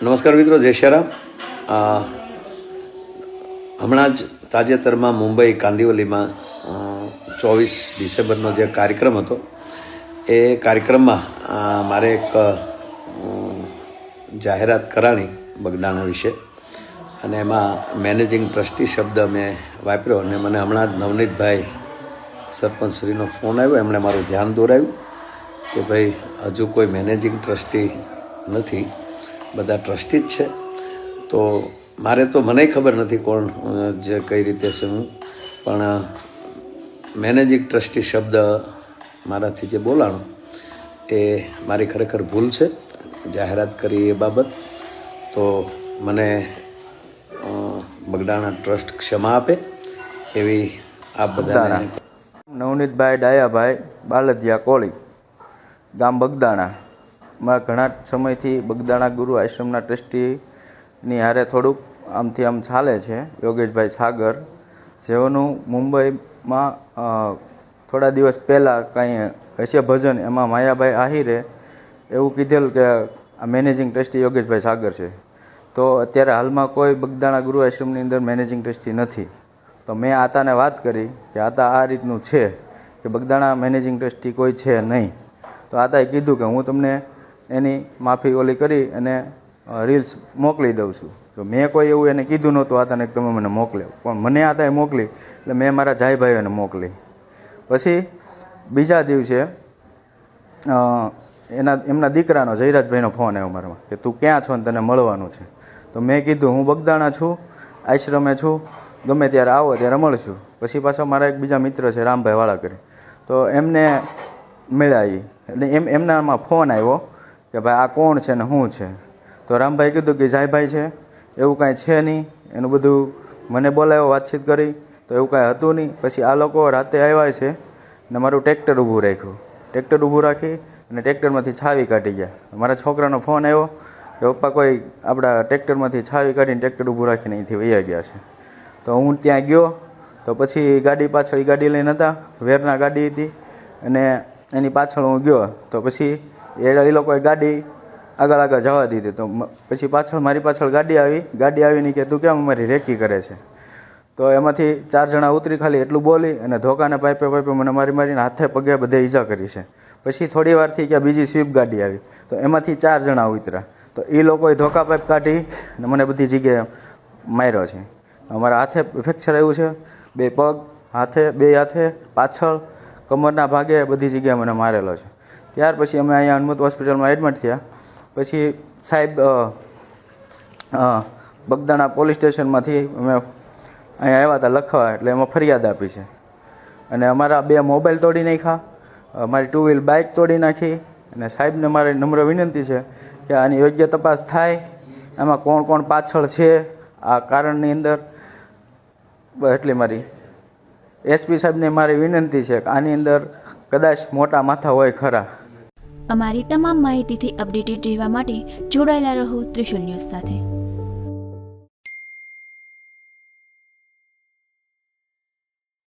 નમસ્કાર મિત્રો, જય શ્રી રામ. હમણાં જ તાજેતરમાં મુંબઈ કાંદિવલીમાં 24 ડિસેમ્બરનો જે કાર્યક્રમ હતો એ કાર્યક્રમમાં મારે એક જાહેરાત કરાણી બગદાણા વિશે, અને એમાં મેનેજિંગ ટ્રસ્ટી શબ્દ મેં વાપર્યો. અને મને હમણાં જ નવનીતભાઈ સરપંચશ્રીનો ફોન આવ્યો. એમણે મારું ધ્યાન દોરાવ્યું કે ભાઈ હજુ કોઈ મેનેજિંગ ટ્રસ્ટી નથી, બધા ટ્રસ્ટી જ છે. તો મારે તો મને ખબર નથી કોણ જે કઈ રીતે છે હું, પણ મેનેજિંગ ટ્રસ્ટી શબ્દ મારાથી જે બોલાણો એ મારી ખરેખર ભૂલ છે. જાહેરાત કરી એ બાબત તો મને બગદાણા ટ્રસ્ટ ક્ષમા આપે એવી આપ બધાને. નવનીતભાઈ ડાયાભાઈ બાલદિયા કોળી, ગામ બગદાણા. માં ઘણા સમયથી બગદાણા ગુરુ આશ્રમના ટ્રસ્ટીની હારે થોડુંક આમથી આમ ચાલે છે. યોગેશભાઈ સાગર, જેઓનું મુંબઈમાં થોડા દિવસ પહેલાં કાંઈ હશે ભજન, એમાં માયાભાઈ આહિરે એવું કીધેલું કે આ મેનેજિંગ ટ્રસ્ટી યોગેશભાઈ સાગર છે. તો અત્યારે હાલમાં કોઈ બગદાણા ગુરુ આશ્રમની અંદર મેનેજિંગ ટ્રસ્ટી નથી. તો મેં આતાને વાત કરી કે આતા આ રીતનું છે કે બગદાણા મેનેજિંગ ટ્રસ્ટી કોઈ છે નહીં. તો આતાએ કીધું કે હું તમને એની માફી ઓલી કરી અને રીલ્સ મોકલી દઉં છું. તો મેં કોઈ એવું એને કીધું નહોતું આતાને કે તમે મને મોકલ્યો, પણ મને આતાએ મોકલી એટલે મેં મારા જાયભાઈઓને મોકલી. પછી બીજા દિવસે એમના દીકરાનો જયરાજભાઈનો ફોન આવ્યો મારામાં કે તું ક્યાં છો ને તને મળવાનું છે. તો મેં કીધું હું બગદાણા છું, આશ્રમે છું, ગમે ત્યારે આવો ત્યારે મળશું. પછી પાછા મારા એક બીજા મિત્ર છે રામભાઈ વાળાકરી, તો એમને મળ્યા. એટલે એમનામાં ફોન આવ્યો કે ભાઈ આ કોણ છે ને શું છે. તો રામભાઈ કીધું કે જાયભાઈ છે, એવું કાંઈ છે નહીં. એનું બધું મને બોલાવ્યો, વાતચીત કરી, તો એવું કાંઈ હતું નહીં. પછી આ લોકો રાતે આવ્યા છે ને મારું ટ્રેક્ટર ઊભું રાખ્યું. ટ્રેક્ટર ઊભું રાખી અને ટ્રેક્ટરમાંથી છાવી કાઢી ગયા. મારા છોકરાનો ફોન આવ્યો કે પપ્પા કોઈ આપણા ટ્રેક્ટરમાંથી છાવી કાઢીને ટ્રેક્ટર ઊભું રાખીને અહીંથી વહી ગયા છે. તો હું ત્યાં ગયો. તો પછી ગાડી પાછળ એ ગાડી લઈને હતા, વેરના ગાડી હતી, અને એની પાછળ હું ગયો. તો પછી એ લોકોએ ગાડી આગળ જવા દીધી. તો પછી પાછળ મારી પાછળ ગાડી આવીને કે તું કેમ અમારી રેકી કરે છે. તો એમાંથી 4 જણા ઉતરી ખાલી એટલું બોલી અને ધોકાને પાઇપે મને મારીને હાથે પગે બધે ઈજા કરી છે. પછી થોડી વારથી કે બીજી સ્વીપ ગાડી આવી, તો એમાંથી 4 જણા ઉતર્યા. તો એ લોકોએ ધોકા પાઇપ કાઢી અને મને બધી જગ્યાએ માર્યો છે. અમારા હાથે ફ્રેક્ચર આવ્યું છે, 2 પગ, બે હાથે, પાછળ, કમરના ભાગે બધી જગ્યાએ મને મારેલો છે. ત્યાર પછી અમે અહીંયા હનુમત હોસ્પિટલમાં એડમિટ થયા. પછી સાહેબ બગદાણા પોલીસ સ્ટેશનમાંથી અમે અહીંયા આવ્યા હતા લખવા, એટલે એમાં ફરિયાદ આપી છે. અને અમારા 2 મોબાઈલ તોડી નાખ્યા, મારી 2 વ્હીલ બાઇક તોડી નાખી. અને સાહેબને મારી નમ્ર વિનંતી છે કે આની યોગ્ય તપાસ થાય, આમાં કોણ કોણ પાછળ છે આ કારણની અંદર. એટલી મારી એસપી સાહેબને મારી વિનંતી છે કે આની અંદર કદાચ મોટા માથા હોય ખરા. અમારી તમામ માહિતીથી અપડેટેડ રહેવા માટે જોડાયેલા રહો ત્રિશુલ ન્યૂઝ સાથે.